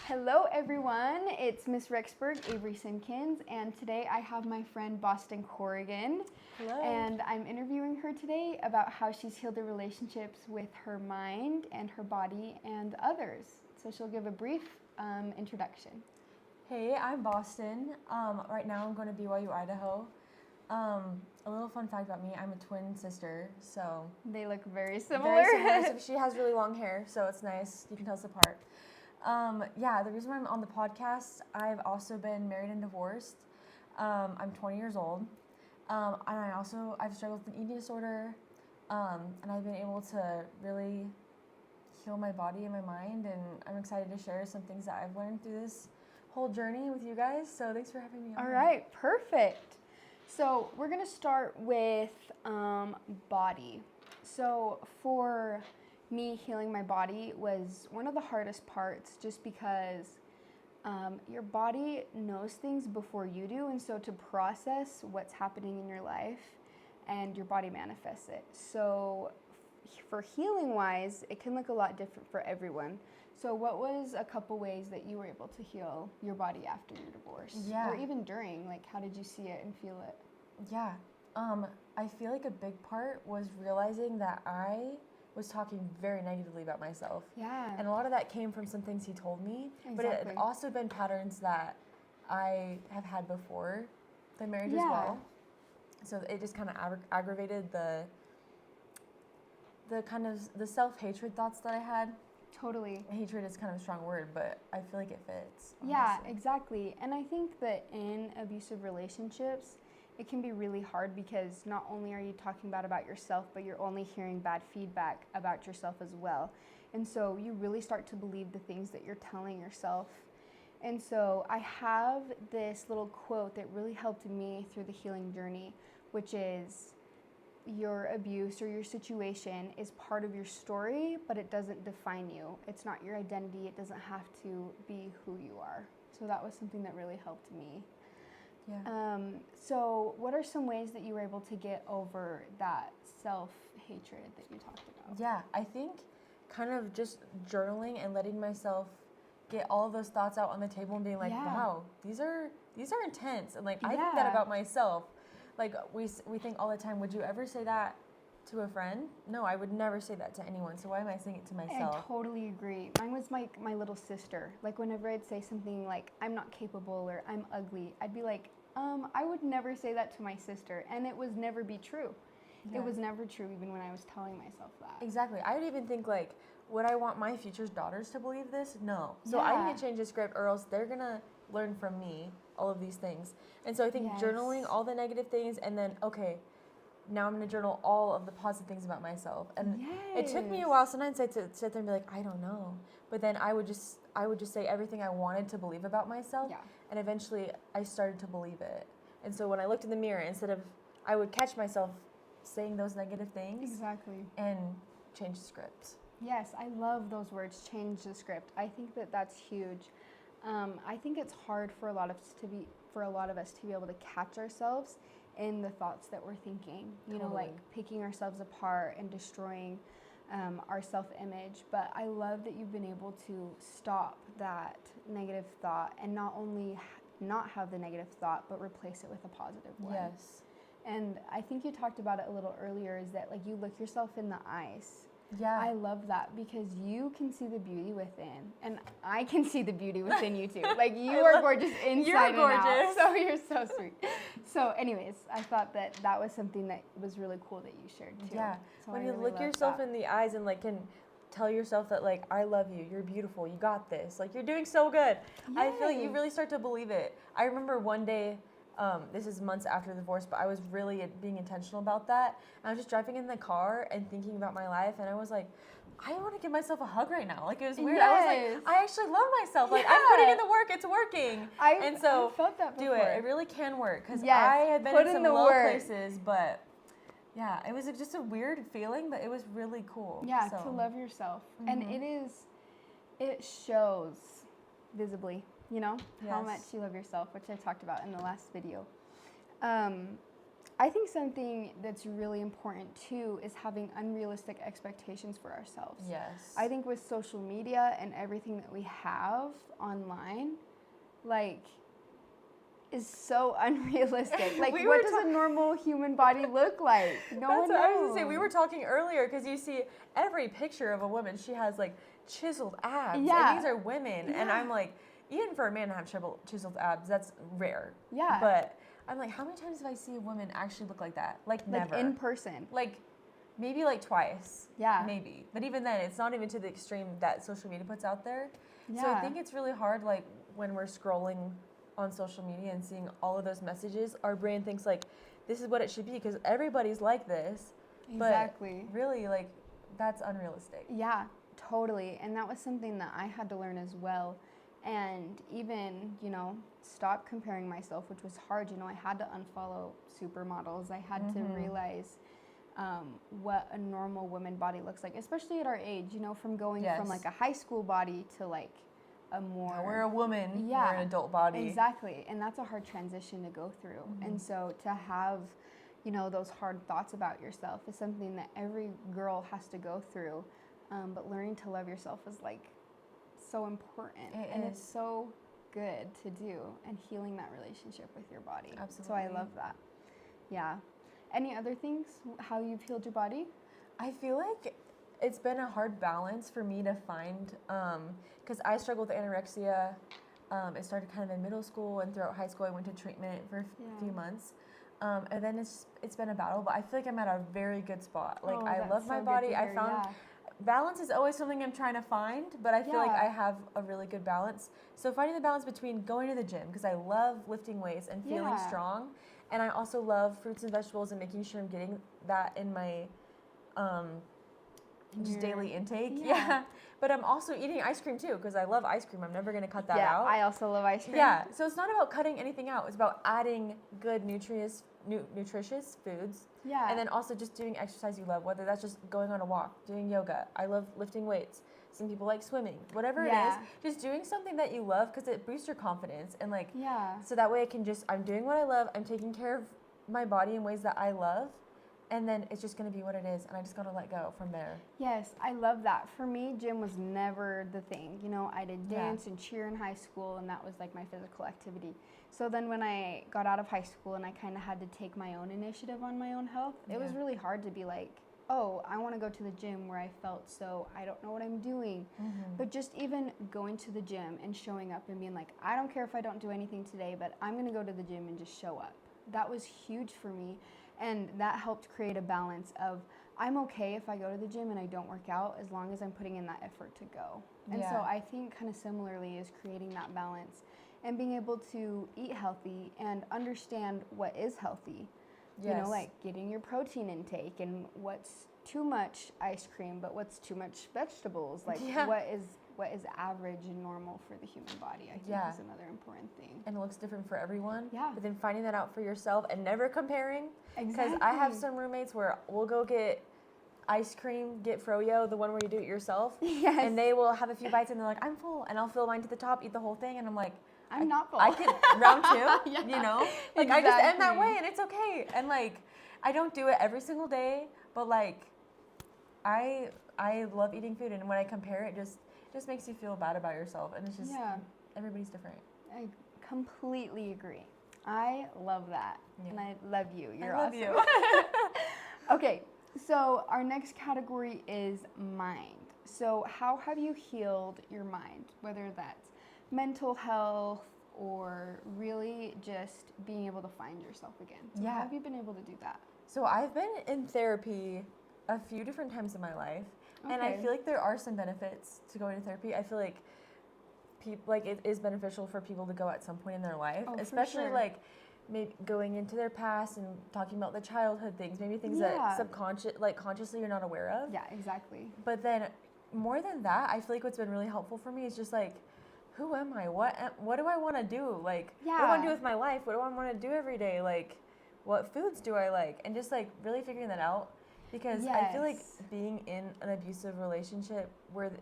Hello everyone, it's Miss Rexburg, Avery Simpkins, and today I have my friend Bostyn Corrigan. Hello. And I'm interviewing her today about how she's healed her relationships with her mind and her body and others. So she'll give a brief introduction. Hey, I'm Bostyn. Right now I'm going to BYU, Idaho. A little fun fact about me, I'm a twin sister, so... They look very similar. So she has really long hair, so it's nice. You can tell us apart. The reason why I'm on the podcast, I've also been married and divorced. I'm 20 years old. And I've struggled with an eating disorder. And I've been able to really heal my body and my mind. And I'm excited to share some things that I've learned through this whole journey with you guys. So thanks for having me on. All right, perfect. So we're going to start with body. So for me, healing my body was one of the hardest parts just because your body knows things before you do, and so to process what's happening in your life and your body manifests it. So for healing wise, it can look a lot different for everyone. So what was a couple ways that you were able to heal your body after your divorce? Yeah. Or even during, like how did you see it and feel it? Yeah. I feel like a big part was realizing that I was talking very negatively about myself. Yeah. And a lot of that came from some things he told me. Exactly. But it had also been patterns that I have had before the marriage as well. So it just kind of aggravated the kind of the self-hatred thoughts that I had. Totally. Hatred is kind of a strong word, but I feel like it fits. Honestly. Yeah, exactly. And I think that in abusive relationships, it can be really hard because not only are you talking about yourself, but you're only hearing bad feedback about yourself as well. And so you really start to believe the things that you're telling yourself. And so I have this little quote that really helped me through the healing journey, which is, your abuse or your situation is part of your story, but it doesn't define you. It's not your identity. It doesn't have to be who you are. So that was something that really helped me. Yeah. So what are some ways that you were able to get over that self-hatred that you talked about? Yeah, I think kind of just journaling and letting myself get all of those thoughts out on the table and being like, wow, these are intense. And like, I think that about myself. Like we think all the time, would you ever say that to a friend? No, I would never say that to anyone. So why am I saying it to myself? I totally agree. Mine was my little sister. Like whenever I'd say something like, I'm not capable or I'm ugly, I'd be like, I would never say that to my sister. And it was never be true. Yeah. It was never true even when I was telling myself that. Exactly. I would even think like, would I want my future daughters to believe this? No. So I need to change the script or else they're going to learn from me all of these things. And so I think journaling all the negative things and then, okay, now I'm going to journal all of the positive things about myself. And it took me a while sometimes to sit there and be like, I don't know. But then I would just say everything I wanted to believe about myself. Yeah. And eventually I started to believe it. And so when I looked in the mirror, I would catch myself saying those negative things. Exactly. And change the script. Yes, I love those words, change the script. I think that that's huge. I think it's hard for a lot of us to be able to catch ourselves in the thoughts that we're thinking. You know, like picking ourselves apart and destroying our self-image. But I love that you've been able to stop that negative thought and not only not have the negative thought, but replace it with a positive one. Yes. And I think you talked about it a little earlier, is that like you look yourself in the eyes. Yeah. I love that because you can see the beauty within, and I can see the beauty within you too. Like you are gorgeous inside and out. So you're so sweet. So anyways, I thought that was something that was really cool that you shared too. Yeah. So when you look yourself in the eyes and like can tell yourself that like, I love you, you're beautiful, you got this, like you're doing so good. Yay. I feel like you really start to believe it. I remember one day, this is months after the divorce, but I was really being intentional about that. And I was just driving in the car and thinking about my life, and I was like, I want to give myself a hug right now. Like, it was weird. I was like, I actually love myself. Like, I'm putting in the work. It's working. I felt that before. Do it. It really can work. Because I had been in some low places, but yeah, it was just a weird feeling, but it was really cool. Yeah, to love yourself. Mm-hmm. And it shows visibly. You know, how much you love yourself, which I talked about in the last video. I think something that's really important too is having unrealistic expectations for ourselves. Yes. I think with social media and everything that we have online, like, is so unrealistic. Like, what does a normal human body look like? No one knows. That's what I was gonna say. We were talking earlier because you see every picture of a woman, she has like chiseled abs. Yeah. And these are women. Yeah. And I'm like, even for a man to have chiseled abs, that's rare. Yeah. But I'm like, how many times have I seen a woman actually look like that? Like never. Like in person. Like maybe like twice. Yeah. Maybe. But even then, it's not even to the extreme that social media puts out there. Yeah. So I think it's really hard, like when we're scrolling on social media and seeing all of those messages, our brain thinks like, this is what it should be because everybody's like this. Exactly. But really, like, that's unrealistic. Yeah, totally. And that was something that I had to learn as well. And even, you know, stop comparing myself, which was hard. You know, I had to unfollow supermodels. I had to realize what a normal woman body looks like, especially at our age, you know, from going from like a high school body to like a more... Yeah, we're a woman, we're an adult body. Exactly. And that's a hard transition to go through. And so to have, you know, those hard thoughts about yourself is something that every girl has to go through. But learning to love yourself is like so important. It's so good to do, and healing that relationship with your body. Absolutely. So I love that. Yeah. Any other things, how you've healed your body? I feel like it's been a hard balance for me to find, because I struggled with anorexia. It started kind of in middle school, and throughout high school I went to treatment for a few months. And then it's been a battle, but I feel like I'm at a very good spot. Like I love my body. I found balance is always something I'm trying to find, but I feel like I have a really good balance. So finding the balance between going to the gym, because I love lifting weights and feeling strong, and I also love fruits and vegetables and making sure I'm getting that in my just daily intake. Yeah. But I'm also eating ice cream too, because I love ice cream. I'm never going to cut that out. Yeah, I also love ice cream. Yeah. So it's not about cutting anything out. It's about adding good nutritious foods. Yeah. And then also just doing exercise you love, whether that's just going on a walk, doing yoga. I love lifting weights. Some people like swimming. Whatever it is, just doing something that you love, because it boosts your confidence. And like, so that way I'm doing what I love. I'm taking care of my body in ways that I love. And then it's just going to be what it is, and I just got to let go from there. Yes, I love that. For me, gym was never the thing. You know, I did dance and cheer in high school, and that was like my physical activity. So then when I got out of high school and I kind of had to take my own initiative on my own health, it was really hard to be like, oh, I want to go to the gym where I felt so I don't know what I'm doing. But just even going to the gym and showing up and being like, I don't care if I don't do anything today, but I'm going to go to the gym and just show up. That was huge for me. And that helped create a balance of, I'm okay if I go to the gym and I don't work out, as long as I'm putting in that effort to go. And so I think kind of similarly is creating that balance and being able to eat healthy and understand what is healthy. You know, like getting your protein intake and what's too much ice cream, but what's too much vegetables. Like what is average and normal for the human body, I think is another important thing. And it looks different for everyone. Yeah. But then finding that out for yourself and never comparing. Exactly. Because I have some roommates where we'll go get ice cream, get froyo, the one where you do it yourself. Yes. And they will have a few bites and they're like, I'm full. And I'll fill mine to the top, eat the whole thing. And I'm like, I'm not full. I can round two, you know? Like I just end that way and it's okay. And like, I don't do it every single day, but like, I love eating food. And when I compare it, just makes you feel bad about yourself, and it's just everybody's different. I completely agree. I love that, and I love you. You're awesome. You. Okay, so our next category is mind. So how have you healed your mind, whether that's mental health or really just being able to find yourself again? So how have you been able to do that? So I've been in therapy a few different times in my life. And I feel like there are some benefits to going to therapy. I feel like it is beneficial for people to go at some point in their life, especially like maybe going into their past and talking about the childhood things, maybe things that consciously you're not aware of. Yeah, exactly. But then more than that, I feel like what's been really helpful for me is just like, who am I? What do I want to do? Like, what do I want to do with my life? What do I want to do every day? Like, what foods do I like? And just like really figuring that out. Because I feel like being in an abusive relationship where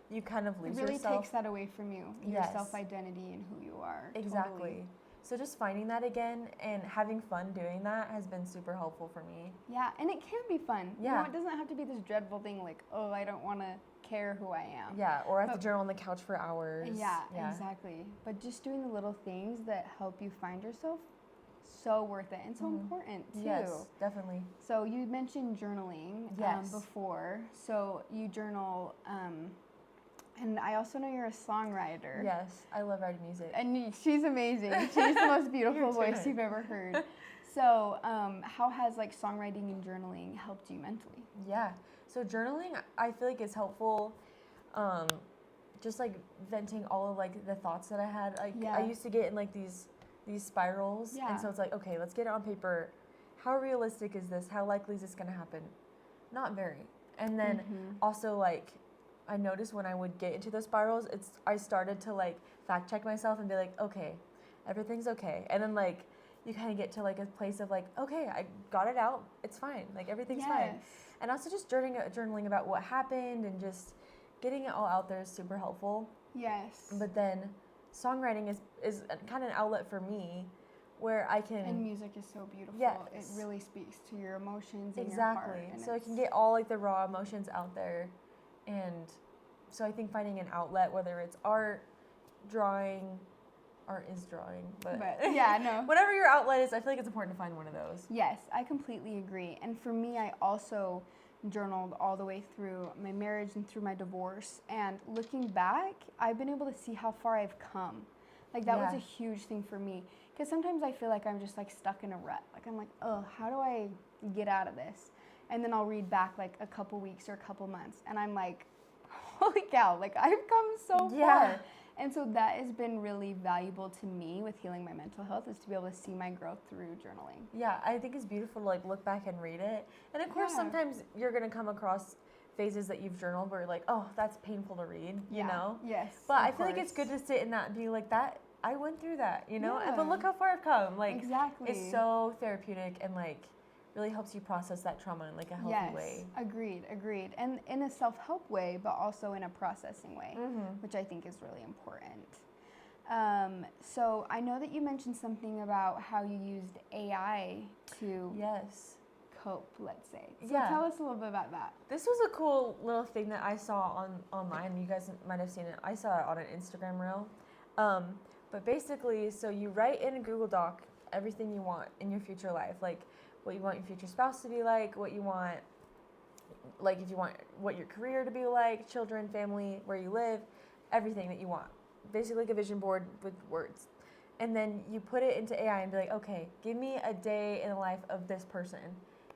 you kind of lose yourself. It really takes that away from you, your self-identity and who you are. Exactly. So just finding that again and having fun doing that has been super helpful for me. Yeah, and it can be fun. Yeah. You know, it doesn't have to be this dreadful thing like, oh, I don't want to care who I am. Yeah, or I have to journal on the couch for hours. Yeah, exactly. But just doing the little things that help you find yourself, so worth it and so important too. Yes, definitely. So you mentioned journaling before. So you journal, and I also know you're a songwriter. Yes, I love writing music. And she's amazing. She's the most beautiful voice you've ever heard. So how has like songwriting and journaling helped you mentally? Yeah. So journaling, I feel like is helpful. Just like venting all of like the thoughts that I had. Like I used to get in like these spirals, and so it's like, okay, let's get it on paper. How realistic is this? How likely is this going to happen? Not very. And then also like I noticed when I would get into those spirals, I started to like fact check myself and be like, okay, everything's okay. And then like you kind of get to like a place of like, okay, I got it out. It's fine. Like everything's fine. And also just journaling about what happened and just getting it all out there is super helpful. Yes. But then songwriting is kind of an outlet for me where I can... And music is so beautiful. Yes. It really speaks to your emotions and exactly. your heart. So I can get all like the raw emotions out there. And so I think finding an outlet, whether it's art is drawing, but yeah, no. Whatever your outlet is, I feel like it's important to find one of those. Yes, I completely agree. And for me, I also journaled all the way through my marriage and through my divorce. And looking back, I've been able to see how far I've come. Like that was a huge thing for me. Because sometimes I feel like I'm just like stuck in a rut. Like I'm like, oh, how do I get out of this? And then I'll read back like a couple weeks or a couple months. And I'm like, holy cow, like I've come so far. And so that has been really valuable to me with healing my mental health, is to be able to see my growth through journaling. Yeah, I think it's beautiful to like look back and read it. And of course, sometimes you're going to come across phases that you've journaled where you're like, oh, that's painful to read, you know? Yes. But I feel like it's good to sit in that and be like, that, I went through that, you know? Yeah. But look how far I've come. Like, exactly. It's so therapeutic and like really helps you process that trauma in like a healthy way. Agreed. And in a self-help way, but also in a processing way, which I think is really important. So I know that you mentioned something about how you used AI to cope, let's say. So tell us a little bit about that. This was a cool little thing that I saw online. You guys might have seen it. I saw it on an Instagram reel. But basically, so you write in a Google Doc everything you want in your future life, like what you want your future spouse to be like, what you want, like if you want what your career to be like, children, family, where you live, everything that you want. Basically like a vision board with words. And then you put it into AI and be like, okay, give me a day in the life of this person.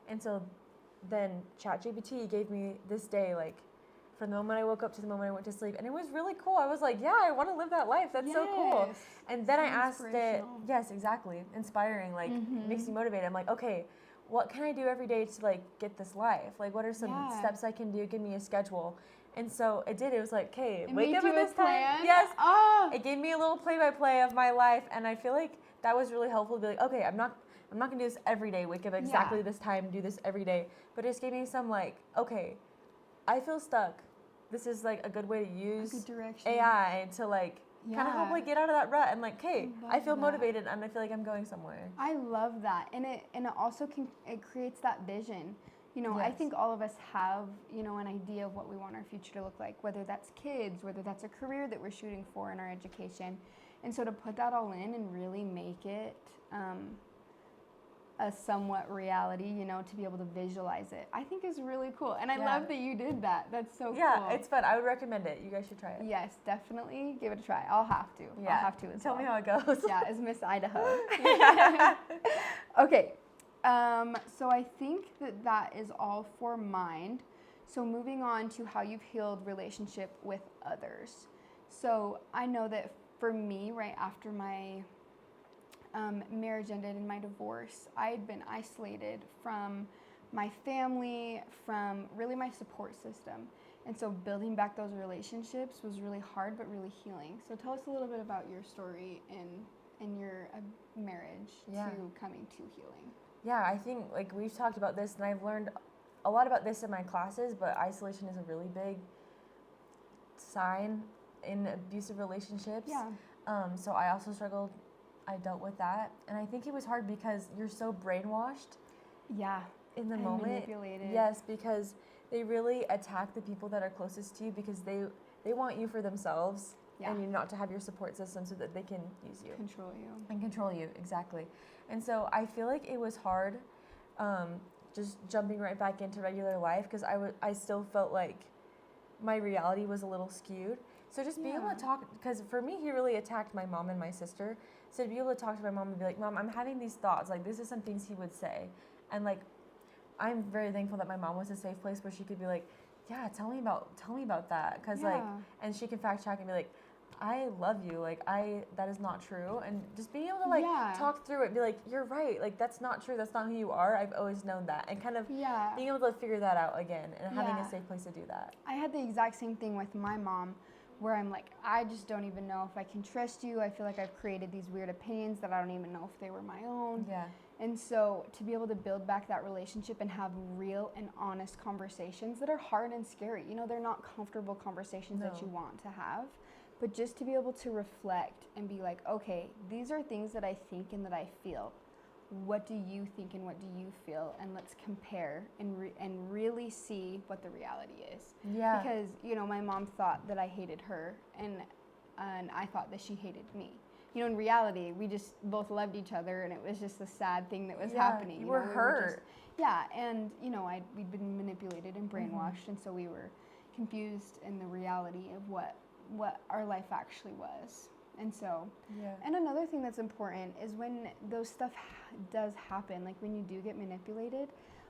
And so then ChatGPT gave me this day, like from the moment I woke up to the moment I went to sleep. And it was really cool. I was like, yeah, I want to live that life. That's so cool. And then I asked it, yes, exactly. Inspiring, like makes me motivated. I'm like, okay, what can I do every day to like get this life? Like what are some steps I can do? Give me a schedule. And so it did. It was like, okay, wake up at this time. Yes. Oh. It gave me a little play-by-play of my life, and I feel like that was really helpful to be like, okay, I'm not gonna do this every day. Wake up exactly this time. Do this every day. But it just gave me some like, okay, I feel stuck. This is like a good way to use AI to like kind of help like get out of that rut. And like, hey, I feel motivated, and I feel like I'm going somewhere. I love that, and it also it creates that vision. You know, I think all of us have, you know, an idea of what we want our future to look like, whether that's kids, whether that's a career that we're shooting for in our education. And so to put that all in and really make it a somewhat reality, you know, to be able to visualize it, I think is really cool. And I love that you did that. That's so cool. Yeah, it's fun. I would recommend it. You guys should try it. Yes, definitely give it a try. I'll have to. Yeah. I'll have to as Tell me how it goes. Yeah, as Miss Idaho. Okay. So I think that is all for mind. So moving on to how you've healed relationship with others. So I know that for me, right after my marriage ended and my divorce, I had been isolated from my family, from really my support system. And so building back those relationships was really hard, but really healing. So tell us a little bit about your story in your marriage to coming to healing. Yeah, I think like we've talked about this, and I've learned a lot about this in my classes, but isolation is a really big sign in abusive relationships. Yeah. So I also struggled I dealt with that. And I think it was hard because you're so brainwashed. Yeah. In the moment. Manipulated. Yes, because they really attack the people that are closest to you because they want you for themselves. Yeah. And you not to have your support system so that they can use you. Control you, exactly. And so I feel like it was hard just jumping right back into regular life because I still felt like my reality was a little skewed. So just being able to talk, because for me, he really attacked my mom and my sister. So to be able to talk to my mom and be like, Mom, I'm having these thoughts. Like, this is some things he would say. And like, I'm very thankful that my mom was a safe place where she could be like, yeah, tell me about that. Because like, and she can fact check and be like, I love you. Like, that is not true. And just being able to like talk through it, be like, you're right. Like, that's not true. That's not who you are. I've always known that. And kind of being able to figure that out again and having a safe place to do that. I had the exact same thing with my mom where I'm like, I just don't even know if I can trust you. I feel like I've created these weird opinions that I don't even know if they were my own. Yeah. And so to be able to build back that relationship and have real and honest conversations that are hard and scary. You know, they're not comfortable conversations that you want to have. But just to be able to reflect and be like, okay, these are things that I think and that I feel. What do you think and what do you feel? And let's compare and really see what the reality is. Yeah. Because, you know, my mom thought that I hated her and I thought that she hated me. You know, in reality, we just both loved each other and it was just a sad thing that was happening. You were hurt. And, you know, we'd been manipulated and brainwashed, and so we were confused in the reality of what our life actually was. And so, and another thing that's important is when those stuff does happen, like when you do get manipulated,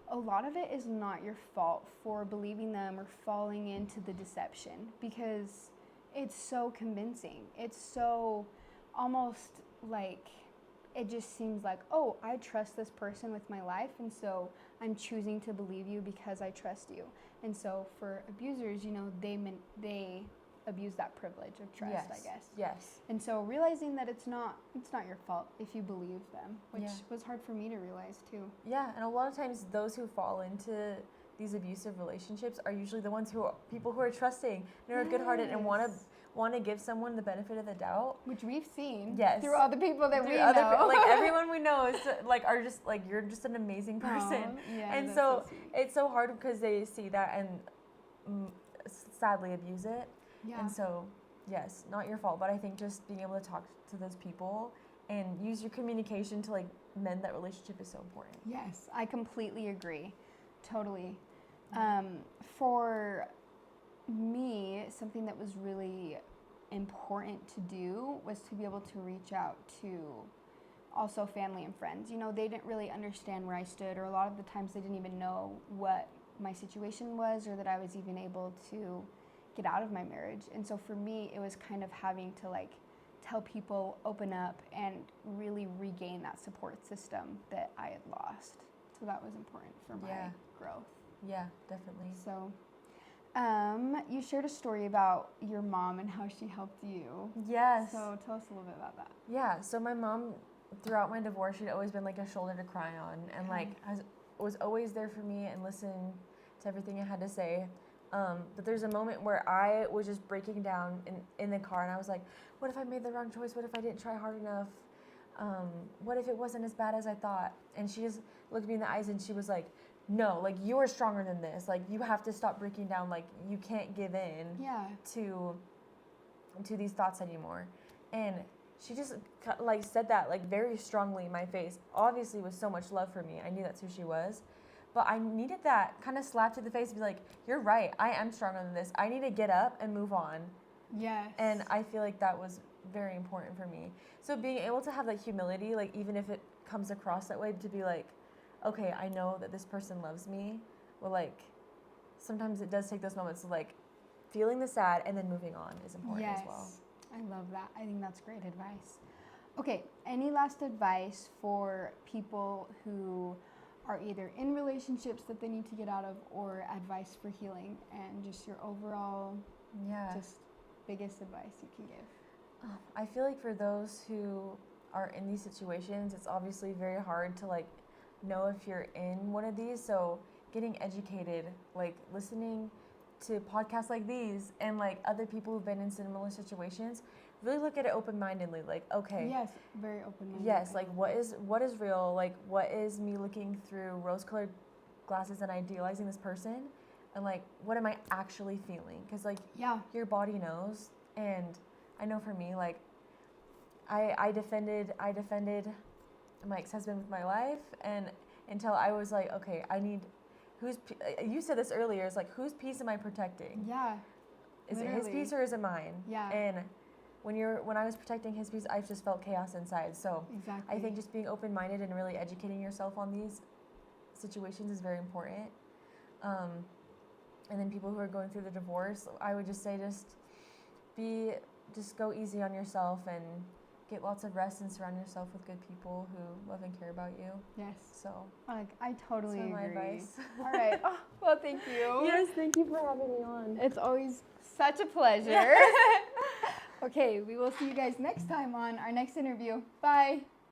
a lot of it is not your fault for believing them or falling into the deception, because it's so convincing. It's so almost like, it just seems like, oh, I trust this person with my life, and so I'm choosing to believe you because I trust you. And so for abusers, you know, they abuse that privilege of trust, I guess. Yes. And so realizing that it's not your fault if you believe them, which was hard for me to realize too. Yeah, and a lot of times those who fall into these abusive relationships are usually the ones people who are trusting and are good-hearted and want to give someone the benefit of the doubt, which we've seen through all the people that we know. Like everyone we know is like are just like, you're just an amazing person. And so it's so hard because they see that and sadly abuse it. Yeah. And so, yes, not your fault, but I think just being able to talk to those people and use your communication to like mend that relationship is so important. Yes, I completely agree. Totally. For me, something that was really important to do was to be able to reach out to also family and friends. You know, they didn't really understand where I stood, or a lot of the times they didn't even know what my situation was or that I was even able to get out of my marriage. And so for me, it was kind of having to like tell people, open up, and really regain that support system that I had lost. So that was important for my growth. Yeah, definitely. So you shared a story about your mom and how she helped you. Yes. So tell us a little bit about that. Yeah, so my mom, throughout my divorce, she'd always been like a shoulder to cry on, and like was always there for me and listened to everything I had to say. But there's a moment where I was just breaking down in the car, and I was like, what if I made the wrong choice? What if I didn't try hard enough? What if it wasn't as bad as I thought? And she just looked me in the eyes and she was like, no, like, you are stronger than this. Like, you have to stop breaking down. Like, you can't give in to these thoughts anymore. And she just like said that like very strongly in my face, obviously with so much love for me. I knew that's who she was. But I needed that kind of slap to the face to be like, you're right, I am stronger than this. I need to get up and move on. Yes. And I feel like that was very important for me. So being able to have that humility, like even if it comes across that way, to be like, okay, I know that this person loves me. Well, like, sometimes it does take those moments of like feeling the sad and then moving on is important as well. I love that. I think that's great advice. Okay, any last advice for people who are either in relationships that they need to get out of, or advice for healing, and just your overall just biggest advice you can give? I feel like for those who are in these situations, it's obviously very hard to like know if you're in one of these. So getting educated, like listening to podcasts like these and like other people who've been in similar situations really look at it open-mindedly. Like, okay. Yes, very open-minded. Yes, like what is real? Like, what is me looking through rose-colored glasses and idealizing this person? And like, what am I actually feeling? Because like, your body knows. And I know for me, like, I defended my ex-husband with my life, and until I was like, okay, I need you said this earlier, it's like, whose peace am I protecting? Yeah. Is it his peace or is it mine? Yeah. And when I was protecting his peace, I just felt chaos inside. So exactly. I think just being open-minded and really educating yourself on these situations is very important. And then people who are going through the divorce, I would just say just go easy on yourself and get lots of rest and surround yourself with good people who love and care about you. Yes. So like, I totally agree. My advice. All right. Oh, well, thank you. Yes, thank you for having me on. It's always such a pleasure. Okay, we will see you guys next time on our next interview. Bye.